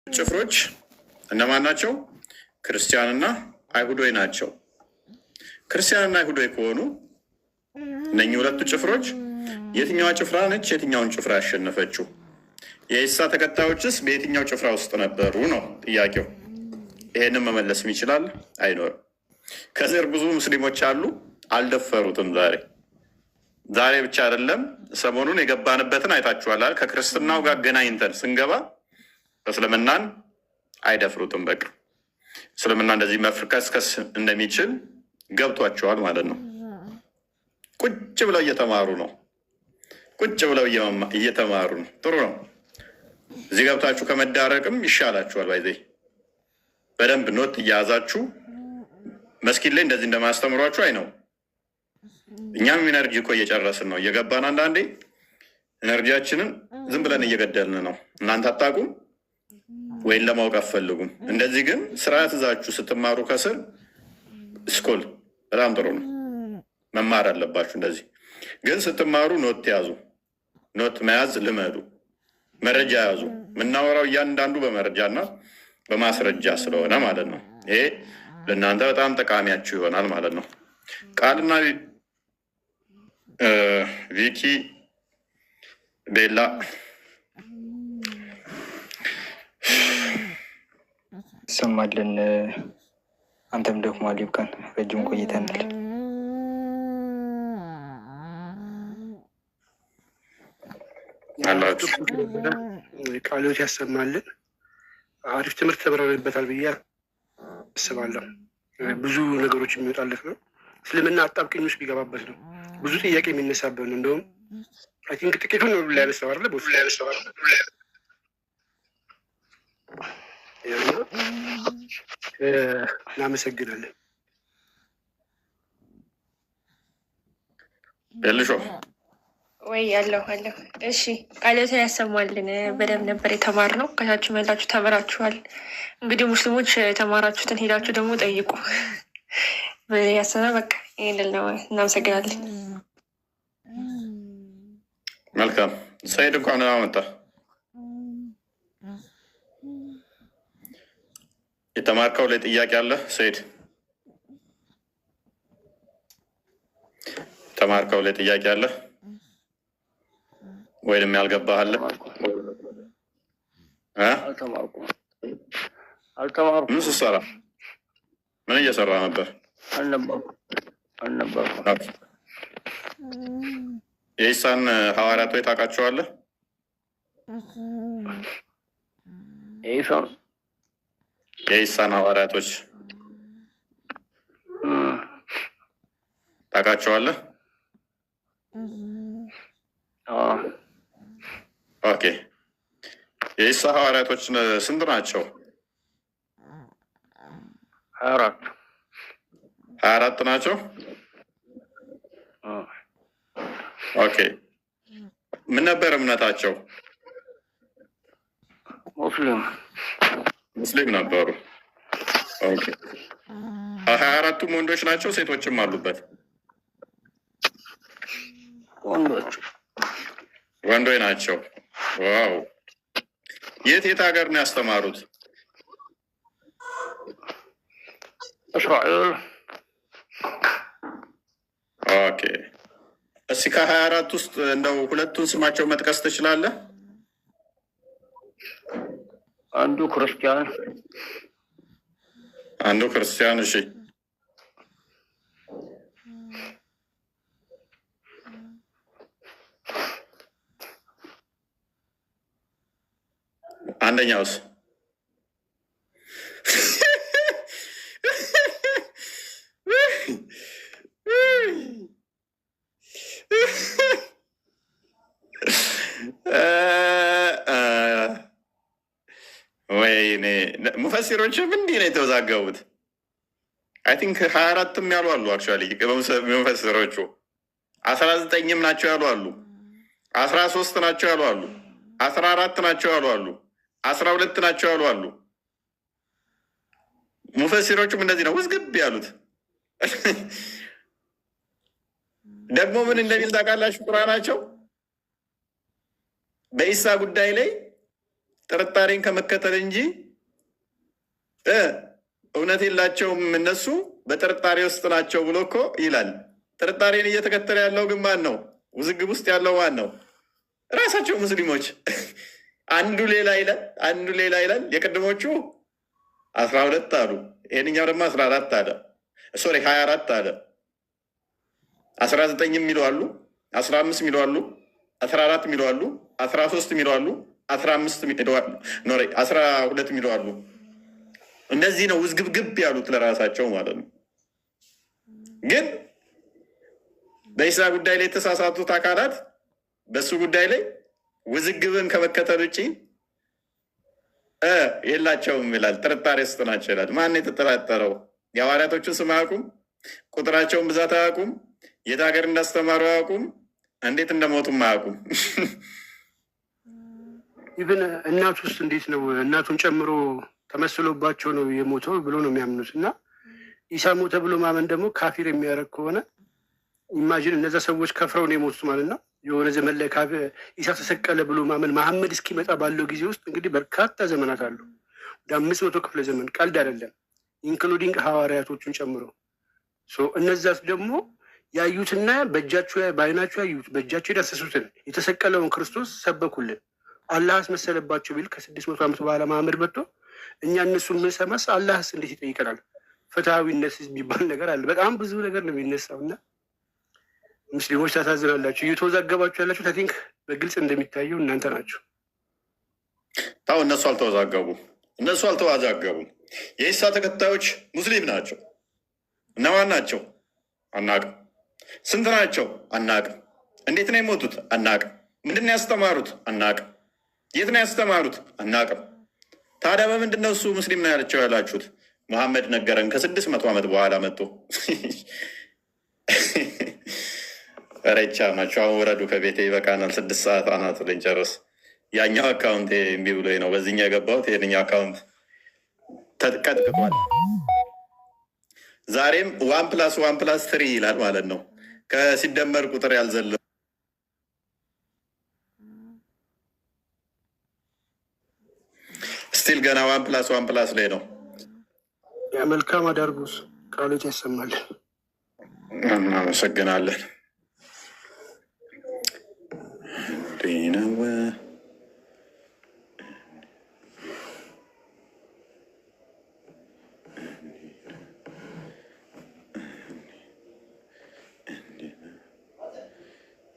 ጭፍሮች እነማን ናቸው? ክርስቲያንና አይሁዶይ ናቸው። ክርስቲያንና አይሁዶይ ከሆኑ እነኚህ ሁለቱ ጭፍሮች የትኛዋ ጭፍራ ነች የትኛውን ጭፍራ ያሸነፈችው? የኢሳ ተከታዮችስ በየትኛው ጭፍራ ውስጥ ነበሩ ነው ጥያቄው። ይሄንን መመለስም ይችላል አይኖርም። ከስር ብዙ ሙስሊሞች አሉ፣ አልደፈሩትም። ዛሬ ብቻ አይደለም፣ ሰሞኑን የገባንበትን አይታችኋል። ከክርስትናው ጋር ገናኝተን ስንገባ እስልምናን አይደፍሩትም። በቃ እስልምና እንደዚህ መፍርከስከስ እንደሚችል ገብቷቸዋል ማለት ነው። ቁጭ ብለው እየተማሩ ነው። ቁጭ ብለው እየተማሩ ነው። ጥሩ ነው። እዚህ ገብታችሁ ከመዳረቅም ይሻላችኋል። ባይዘ በደንብ ኖት እያያዛችሁ መስጊድ ላይ እንደዚህ እንደማያስተምሯችሁ አይ ነው። እኛም ኢነርጂ እኮ እየጨረስን ነው። እየገባን አንዳንዴ ኢነርጂያችንን ዝም ብለን እየገደልን ነው። እናንተ አታውቁም ወይም ለማወቅ አትፈልጉም። እንደዚህ ግን ስርዓት ይዛችሁ ስትማሩ ከስር ስኮል በጣም ጥሩ ነው። መማር አለባችሁ። እንደዚህ ግን ስትማሩ ኖት ያዙ። ኖት መያዝ ልመዱ። መረጃ ያዙ። የምናወራው እያንዳንዱ በመረጃና በማስረጃ ስለሆነ ማለት ነው። ይሄ ለእናንተ በጣም ጠቃሚያችሁ ይሆናል ማለት ነው። ቃልና ቪኪ ቤላ ይሰማልን። አንተም ደግሞ ይብቃን። ረጅም ቆይተናል። ቃሎት ያሰማልን። አሪፍ ትምህርት ተምረንበታል ብዬ አስባለሁ። ብዙ ነገሮች የሚወጣለት ነው። እስልምና አጣብቂኝ ውስጥ ቢገባበት ነው ብዙ ጥያቄ የሚነሳበት ነው። እንደውም አይ ቲንክ ጥቂቱን ነው ላያነሳው አይደለ? ቦስ ላያነሳው አይደለ? እናመሰግናለን። ልሾ ወይ አለሁ። እሺ ቃሎትን ያሰማልን። በደንብ ነበር የተማርነው። ከታችሁ መላችሁ ተምራችኋል። እንግዲህ ሙስሊሞች የተማራችሁትን ሄዳችሁ ደግሞ ጠይቁ። ያሰና በቃ ይህንል ነው። እናመሰግናለን። መልካም ሰይድ እንኳን መጣ። የተማርከው ላይ ጥያቄ አለ ሰይድ? ተማርከው ላይ ጥያቄ አለ ወይንም ያልገባህ አለ? አልተማርኩም። ምን ስትሰራ ምን እየሰራ ነበር? አልነበርኩም። የኢሳን ሐዋርያት ወይ ታውቃቸዋለህ? የኢሳን ሐዋርያቶች ታውቃቸዋለህ? ኦኬ። የኢሳ ሐዋርያቶች ስንት ናቸው? 24 ናቸው። ኦኬ። ምን ነበር እምነታቸው? ሙስሊም ነበሩ። ኦኬ። 24ቱም ወንዶች ናቸው? ሴቶችም አሉበት? ወንዶች ናቸው። ዋው። የት ሀገር ነው ያስተማሩት? እስራኤል። ኦኬ። እስኪ ከ24 ውስጥ እንደው ሁለቱን ስማቸው መጥቀስ ትችላለህ? አንዱ ክርስቲያን። እሺ። አንደኛውስ? ወይኔ ሙፈሲሮችም እንዲህ ነው የተወዛገቡት። አይ ቲንክ 24ም ያሉ አሉ። አክቹዋሊ ሙፈሲሮቹ 19ም ናቸው ያሉ አሉ። 13 ናቸው ያሉ አሉ። 14 ናቸው ያሉ አሉ። 12 ናቸው ያሉ አሉ። ሙፈሲሮቹም እንደዚህ ነው ውዝግብ ያሉት። ደግሞ ምን እንደሚል ታውቃላችሁ? ቁርአናቸው በኢሳ ጉዳይ ላይ ጥርጣሬን ከመከተል እንጂ እውነት የላቸውም እነሱ በጥርጣሬ ውስጥ ናቸው ብሎ እኮ ይላል። ጥርጣሬን እየተከተለ ያለው ግን ማን ነው? ውዝግብ ውስጥ ያለው ማን ነው? ራሳቸው ሙስሊሞች። አንዱ ሌላ ይላል፣ አንዱ ሌላ ይላል። የቅድሞቹ 12 አሉ፣ ይህንኛው ደግሞ 14 አለ። ሶሪ 24 አለ። 19 የሚሉ አሉ፣ 15 የሚሉ አሉ፣ 14 የሚሉ አሉ፣ 13 የሚሉ አሉ፣ 15 12 የሚሉ አሉ። እነዚህ ነው ውዝግብግብ ያሉት ለራሳቸው ማለት ነው። ግን በኢሳ ጉዳይ ላይ የተሳሳቱት አካላት በሱ ጉዳይ ላይ ውዝግብን ከመከተል ውጭ የላቸውም ይላል። ጥርጣሬ ውስጥ ናቸው ይላል። ማን የተጠራጠረው? የሐዋርያቶቹን ስም አያውቁም፣ ቁጥራቸውን ብዛት አያውቁም፣ የት ሀገር እንዳስተማሩ አያውቁም፣ እንዴት እንደሞቱም አያውቁም። ኢቭን እናቱ ውስጥ እንዴት ነው እናቱን ጨምሮ ተመስሎባቸው ነው የሞተው ብሎ ነው የሚያምኑት። እና ኢሳ ሞተ ብሎ ማመን ደግሞ ካፊር የሚያደርግ ከሆነ ኢማጂን እነዛ ሰዎች ከፍረው ነው የሞቱት ማለት ነው። የሆነ ዘመን ላይ ኢሳ ተሰቀለ ብሎ ማመን መሐመድ እስኪመጣ ባለው ጊዜ ውስጥ እንግዲህ በርካታ ዘመናት አሉ። ወደ 500 ክፍለ ዘመን ቀልድ አይደለም፣ ኢንክሉዲንግ ሐዋርያቶቹን ጨምሮ። እነዛስ ደግሞ ያዩትና በእጃቸው በአይናቸው ያዩት በእጃቸው የዳሰሱትን የተሰቀለውን ክርስቶስ ሰበኩልን። አላህ አስመሰለባቸው ቢል ከ600 ዓመት በኋላ መሐመድ መጥቶ እኛ እነሱን ምንሰማስ አላህስ እንዴት ይጠይቀናል? ፍትሐዊነት የሚባል ነገር አለ። በጣም ብዙ ነገር ነው የሚነሳው እና ሙስሊሞች ታሳዝናላችሁ። እየተወዛገባችሁ ያላችሁ ቲንክ በግልጽ እንደሚታየው እናንተ ናቸው። ታው እነሱ አልተዋዛገቡም። የኢሳ ተከታዮች ሙስሊም ናቸው። እነማን ናቸው? አናቅም። ስንት ናቸው? አናቅም። እንዴት ነው የሞቱት? አናቅም። ምንድን ነው ያስተማሩት? አናቅም። የት ነው ያስተማሩት? አናቅም። ታዲያ በምንድን ነው እሱ ሙስሊም ነው ያላቸው ያላችሁት? መሐመድ ነገረን ከ600 ዓመት በኋላ መጥቶ ረቻ ናቸው። አሁን ውረዱ ከቤቴ ይበቃናል፣ 6 ሰዓት አናት ልንጨርስ። ያኛው አካውንት እምቢ ብሎኝ ነው በዚህኛው የገባሁት። ይህንኛው አካውንት ተቀጥቅጧል። ዛሬም 1+1+3 ይላል ማለት ነው። ከሲደመር ቁጥር ያልዘለ ስቲል ገና 1+1+ ላይ ነው። መልካም አዳርጉስ ቃሎት ያሰማልን። እናመሰግናለን።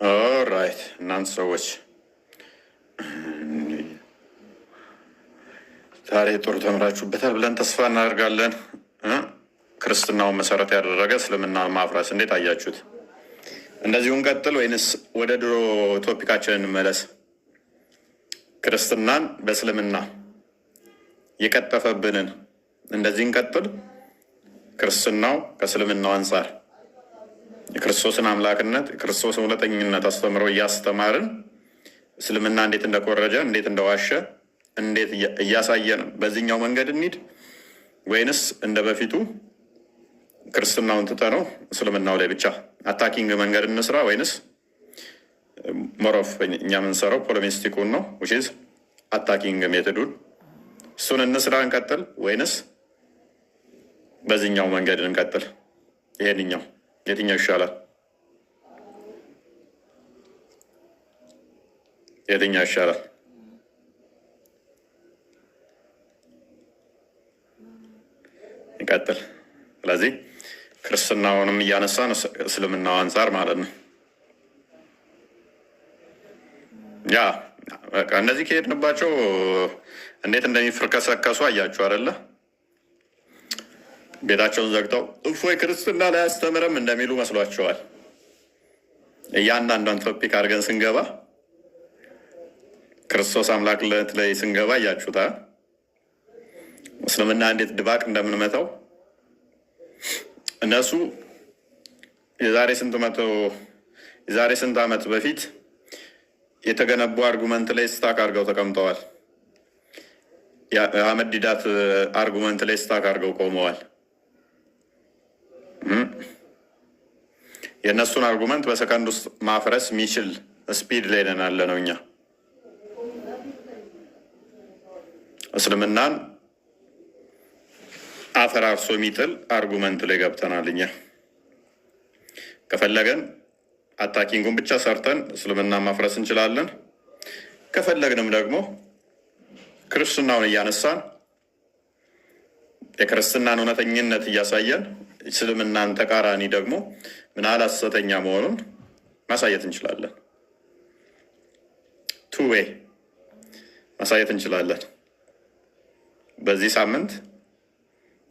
ኦራይት እናንተ ሰዎች ዛሬ ጥሩ ተምራችሁበታል ብለን ተስፋ እናደርጋለን። ክርስትናውን መሰረት ያደረገ እስልምና ማፍረስ እንዴት አያችሁት? እንደዚሁን ቀጥል ወይንስ ወደ ድሮ ቶፒካችን እንመለስ? ክርስትናን በእስልምና የቀጠፈብንን እንደዚህ እንቀጥል? ክርስትናው ከእስልምናው አንጻር የክርስቶስን አምላክነት የክርስቶስን ሁለተኝነት አስተምሮ እያስተማርን እስልምና እንዴት እንደኮረጀ እንዴት እንደዋሸ እንዴት እያሳየን በዚህኛው መንገድ እንሂድ? ወይንስ እንደ በፊቱ ክርስትናውን ትተነው እስልምናው ላይ ብቻ አታኪንግ መንገድ እንስራ? ወይንስ ሞሮፍ እኛ የምንሰራው ፖለሚስቲኩን ነው ዊችዝ አታኪንግ ሜቶዱን እሱን እንስራ እንቀጥል? ወይንስ በዚህኛው መንገድ እንቀጥል? ይሄንኛው የትኛው ይሻላል? የትኛው ይሻላል? ይቀጥል። ስለዚህ ክርስትናውንም እያነሳን እስልምናው አንጻር ማለት ነው። ያ በቃ እነዚህ ከሄድንባቸው እንዴት እንደሚፍርከሰከሱ አያችሁ አይደለ? ቤታቸውን ዘግተው እፎይ ክርስትና ላይ አስተምረም እንደሚሉ መስሏቸዋል። እያንዳንዷን ቶፒክ አድርገን ስንገባ ክርስቶስ አምላክነት ላይ ስንገባ እያችሁታ እስልምና እንዴት ድባቅ እንደምንመታው። እነሱ የዛሬ ስንት ዓመት በፊት የተገነቡ አርጉመንት ላይ ስታክ አድርገው ተቀምጠዋል። የአህመድ ዲዳት አርጉመንት ላይ ስታክ አድርገው ቆመዋል። የእነሱን አርጉመንት በሰከንድ ውስጥ ማፍረስ የሚችል ስፒድ ላይ ነን ያለ ነው እኛ። እስልምናን አፈራርሶ የሚጥል አርጉመንት ላይ ገብተናል። እኛ ከፈለገን አታኪንጉን ብቻ ሰርተን እስልምና ማፍረስ እንችላለን። ከፈለግንም ደግሞ ክርስትናውን እያነሳን የክርስትናን እውነተኝነት እያሳየን እስልምናን ተቃራኒ ደግሞ ምን ያህል ሐሰተኛ መሆኑን ማሳየት እንችላለን። ቱዌ ማሳየት እንችላለን። በዚህ ሳምንት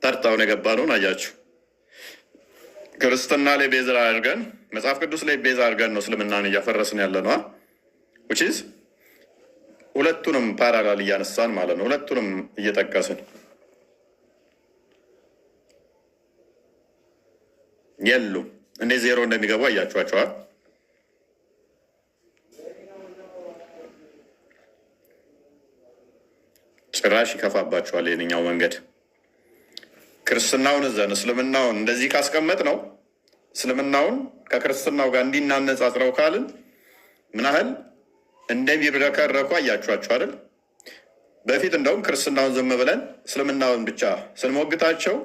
ተርታውን የገባነውን አያችሁ። ክርስትና ላይ ቤዛ አድርገን መጽሐፍ ቅዱስ ላይ ቤዛ አድርገን ነው እስልምናን እያፈረስን ያለ ነው። ውጪስ ሁለቱንም ፓራላል እያነሳን ማለት ነው። ሁለቱንም እየጠቀስን የሉም። እንዴ ዜሮ እንደሚገቡ አያችኋቸዋል። ጭራሽ ይከፋባቸዋል የኛው መንገድ። ክርስትናውን እዘን እስልምናውን እንደዚህ ካስቀመጥ ነው እስልምናውን ከክርስትናው ጋር እንዲናነጻጽረው ካልን ምን ያህል እንደሚብረከረኩ አያችኋቸው አይደል? በፊት እንደውም ክርስትናውን ዝም ብለን እስልምናውን ብቻ ስንሞግታቸው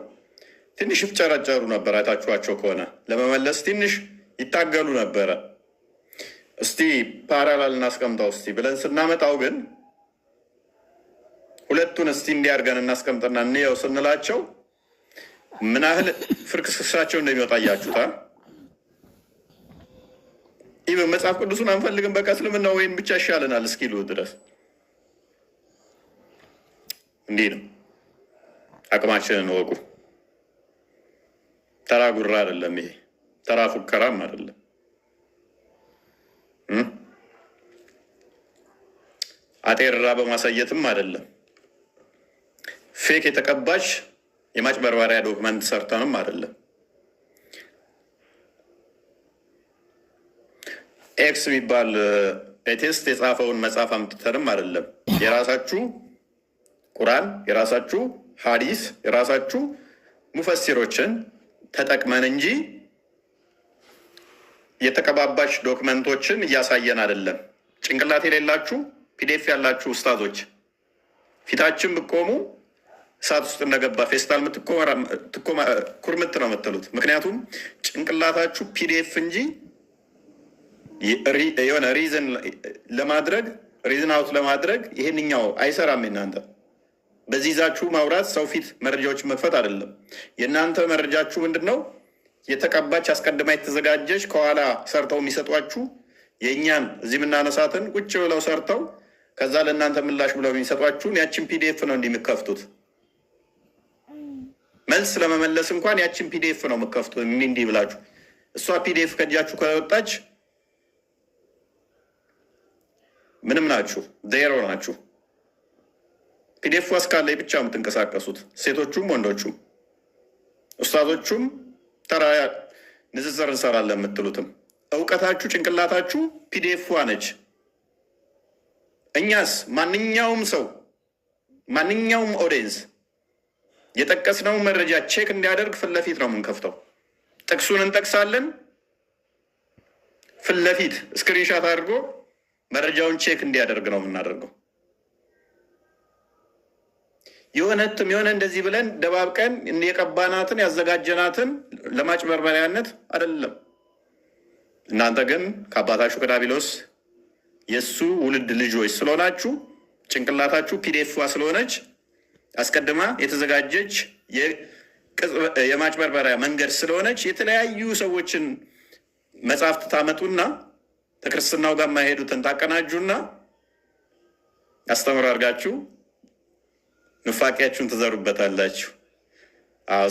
ትንሽ ይፍጨረጨሩ ነበር። አይታችኋቸው ከሆነ ለመመለስ ትንሽ ይታገሉ ነበረ። እስቲ ፓራላል እናስቀምጠው እስቲ ብለን ስናመጣው ግን ሁለቱን እስቲ እንዲያርገን እናስቀምጥና እንየው ስንላቸው ምን ያህል ፍርክስክሳቸው እንደሚወጣ እያችሁታል። ይህ መጽሐፍ ቅዱሱን አንፈልግም በቃ እስልምና ወይም ብቻ ይሻለናል እስኪሉ ድረስ እንዲህ ነው። አቅማችንን ወቁ። ተራ ጉራ አይደለም ይሄ፣ ተራ ፉከራም አይደለም። አጤራ በማሳየትም አይደለም። ፌክ የተቀባች የማጭበርበሪያ ዶክመንት ሰርተንም አይደለም። ኤክስ የሚባል ኤቴስት የጻፈውን መጽሐፍ አምጥተንም አይደለም። የራሳችሁ ቁርአን፣ የራሳችሁ ሐዲስ፣ የራሳችሁ ሙፈሲሮችን ተጠቅመን እንጂ የተቀባባች ዶክመንቶችን እያሳየን አይደለም። ጭንቅላት የሌላችሁ ፒዲኤፍ ያላችሁ ኡስታዞች ፊታችን ብቆሙ እሳት ውስጥ እንደገባ ፌስታል ኩርምት ነው የምትሉት። ምክንያቱም ጭንቅላታችሁ ፒዲኤፍ እንጂ የሆነ ሪዝን ለማድረግ ሪዝን አውት ለማድረግ ይሄንኛው አይሰራም። እናንተ በዚህ ይዛችሁ ማውራት ሰው ፊት መረጃዎች መክፈት አይደለም። የእናንተ መረጃችሁ ምንድን ነው? የተቀባች አስቀድማ የተዘጋጀች ከኋላ ሰርተው የሚሰጧችሁ የእኛን እዚህ የምናነሳትን ቁጭ ብለው ሰርተው ከዛ ለእናንተ ምላሽ ብለው የሚሰጧችሁን ያችን ፒዲኤፍ ነው እንዲህ የምከፍቱት። መልስ ለመመለስ እንኳን ያችን ፒዲኤፍ ነው የምከፍቱት እንዲህ ብላችሁ። እሷ ፒዲኤፍ ከእጃችሁ ከወጣች ምንም ናችሁ፣ ዜሮ ናችሁ። ፒዲኤፍ እስካለ ብቻ የምትንቀሳቀሱት ሴቶቹም ወንዶቹም ኡስታዞቹም ተራ ንጽጽር እንሰራለን የምትሉትም እውቀታችሁ ጭንቅላታችሁ ፒዲኤፍ ነች። እኛስ ማንኛውም ሰው ማንኛውም ኦዲየንስ የጠቀስነው መረጃ ቼክ እንዲያደርግ ፊት ለፊት ነው የምንከፍተው። ጥቅሱን እንጠቅሳለን፣ ፊት ለፊት ስክሪንሻት አድርጎ መረጃውን ቼክ እንዲያደርግ ነው የምናደርገው። የሆነ እንደዚህ ብለን ደባብቀን የቀባናትን ያዘጋጀናትን ለማጭበርበሪያነት አይደለም። እናንተ ግን ከአባታችሁ ከዳቢሎስ የእሱ ውልድ ልጆች ስለሆናችሁ ጭንቅላታችሁ ፒዲኤፍ ስለሆነች አስቀድማ የተዘጋጀች የማጭበርበሪያ መንገድ ስለሆነች የተለያዩ ሰዎችን መጽሐፍት ታመጡና ከክርስትናው ጋር ማሄዱትን ታቀናጁና አስተምሮ አድርጋችሁ ንፋቂያችሁን ትዘሩበታላችሁ።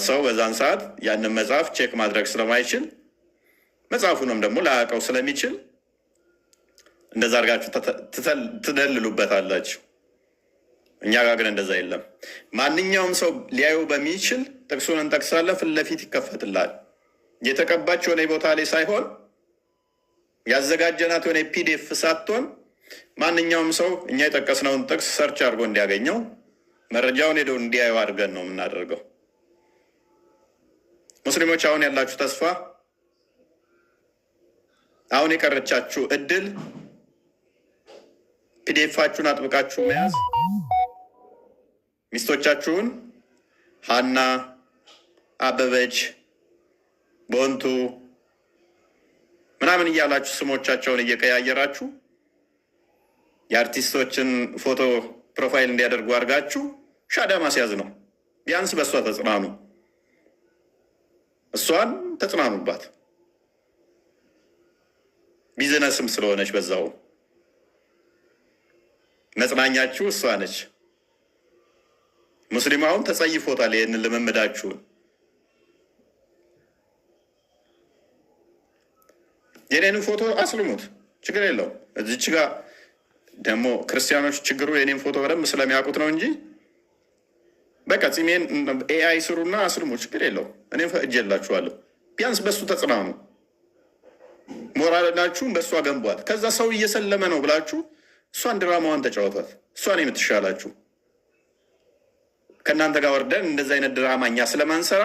ሰው በዛን ሰዓት ያንን መጽሐፍ ቼክ ማድረግ ስለማይችል መጽሐፉንም ደግሞ ላያውቀው ስለሚችል እንደዛ አድርጋችሁ ትደልሉበታላችሁ። እኛ ጋር ግን እንደዛ የለም። ማንኛውም ሰው ሊያዩ በሚችል ጥቅሱን እንጠቅሳለን፣ ፊት ለፊት ይከፈትላል። የተቀባች የሆነ ቦታ ላይ ሳይሆን ያዘጋጀናት የሆነ ፒዲኤፍ ሳትሆን ማንኛውም ሰው እኛ የጠቀስነውን ጥቅስ ሰርች አድርጎ እንዲያገኘው መረጃውን ሄደው እንዲያዩ አድርገን ነው የምናደርገው። ሙስሊሞች አሁን ያላችሁ ተስፋ፣ አሁን የቀረቻችሁ እድል ፒዲኤፋችሁን አጥብቃችሁ መያዝ፣ ሚስቶቻችሁን ሀና፣ አበበች፣ ቦንቱ ምናምን እያላችሁ ስሞቻቸውን እየቀያየራችሁ የአርቲስቶችን ፎቶ ፕሮፋይል እንዲያደርጉ አድርጋችሁ ሻዳ ማስያዝ ነው። ቢያንስ በእሷ ተጽናኑ፣ እሷን ተጽናኑባት። ቢዝነስም ስለሆነች በዛው መጽናኛችሁ እሷ ነች። ሙስሊማውን ተጸይፎታል ይህንን ልምምዳችሁን። የኔንም ፎቶ አስልሙት፣ ችግር የለው። እዚች ጋር ደግሞ ክርስቲያኖች ችግሩ የኔን ፎቶ በደንብ ስለሚያውቁት ነው እንጂ በቃ ጺሜን ኤአይ ስሩና አስልሙ፣ ችግር የለው። እኔም ፈእጄላችኋለሁ። ቢያንስ በሱ ተጽናኑ፣ ሞራልናችሁን በእሷ ገንቧት። ከዛ ሰው እየሰለመ ነው ብላችሁ እሷን ድራማዋን ተጫወቷት። እሷን የምትሻላችሁ ከእናንተ ጋር ወርደን እንደዚ አይነት ድራማ እኛ ስለማንሰራ